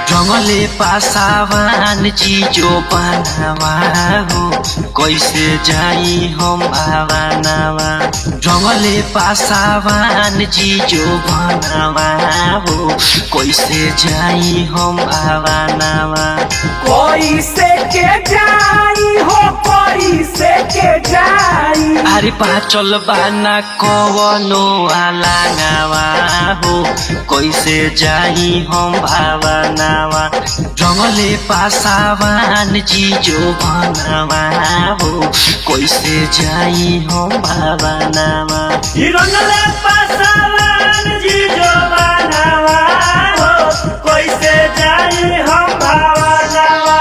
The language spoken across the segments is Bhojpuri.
जंगले पासावान चीजो बनावा हो कैसे जाई हम आवानावा। जंगले पासावान चीजो बनावा हो कैसे जाई हम आवानावा। कैसे के जाई हो कैसे के जाई। अरे पाचल बाना कवनो आलांगावा हो कैसे जाई हम भावनावा। जंगले पासावान चीजो बनावा हो कैसे जाई हम भावनावा। जंगले पासावान चीजो बनावा हो कैसे जाई हम भावनावा।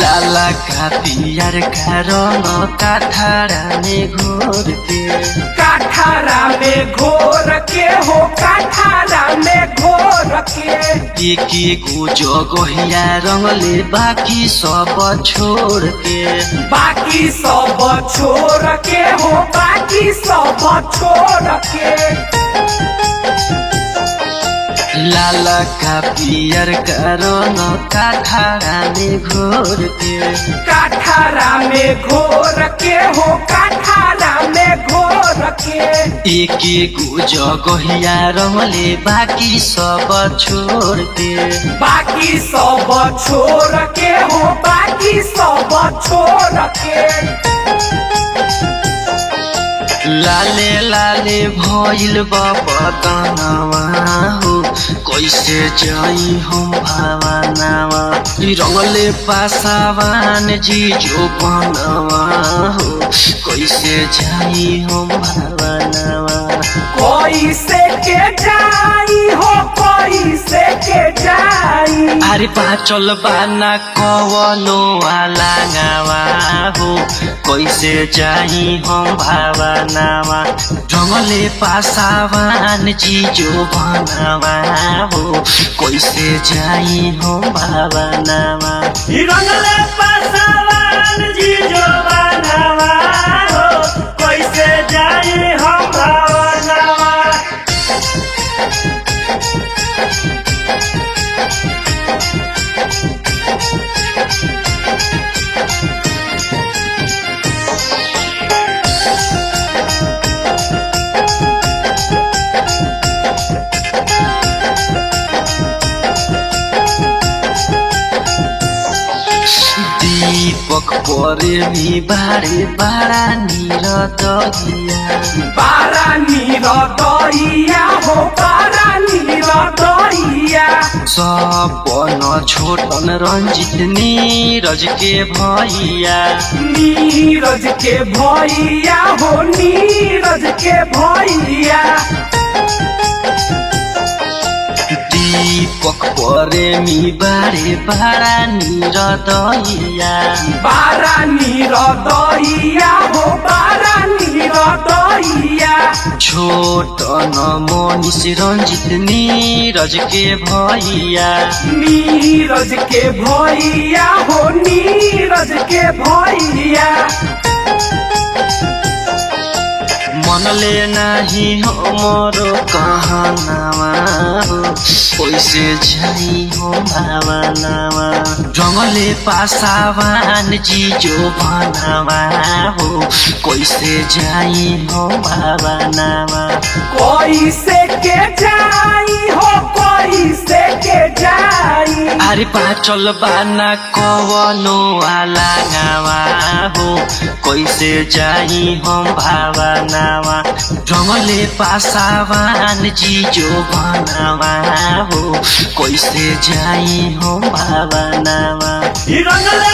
लाला का पियर का रंग काठारा में घोर के। काठारा में घोर के हो काठारा में घोर के। एक गो जगहिया रंगले बाकी सब छोड़ के। बाकी सब छोड़ के हो बाकी सब छोड़ के। लाला का पियर का रंग काठारा में घोर के। काठारा में घोर के हो काठारा में घोर के। एक गो जगहिया रंगले बाकी सब छोड़ के। बाकी सब छोड़ के हो बाकी सब छोड़ के। लाले लाले भइल बदनवा हो कैसे जाई हम भावनावा। रंगले पासावान चीजो बनवा हो कैसे जाई हम भावनावा। कैसे के जाई हो कैसे के जाई। अरे पाचल बाना कवनो आलांगावा हो कैसे जाई हम भावनावा। जंगले पासावान चीजो बनावा हो कैसे जाई हम भावनावा। रंगले पासावान चीजो बनावा हो कैसे जाई हम भावनावा। दीपक प्रेमी बारे बारा निरदगिया। बारा निरदगिया हो बारा निरदगिया। सपन छोटन रंजित नीरज के भैया। नीरज के भैया हो नीरज के भैया। दीपक प्रेमी बारे बारा निरदगिया। बारा निरदगिया हो बारा निरदगिया। छोटन मनीष रंजित नीरज के भैया। नीरज के भैया हो नीरज के भैया। मनले नाही हमरो कहनावा हो कैसे जाई हम भावनावा। जंगले पासावान चीजो बनावा हो कैसे जाई हम भावनावा। कैसे के जाई हो कैसे के जाई। अरे पाचल बाना कवनो आलागावा हो कैसे जाई हम भावनावा रंगले पासावान जीजो बनावा हो कैसे जाई हम भावनावा रंगले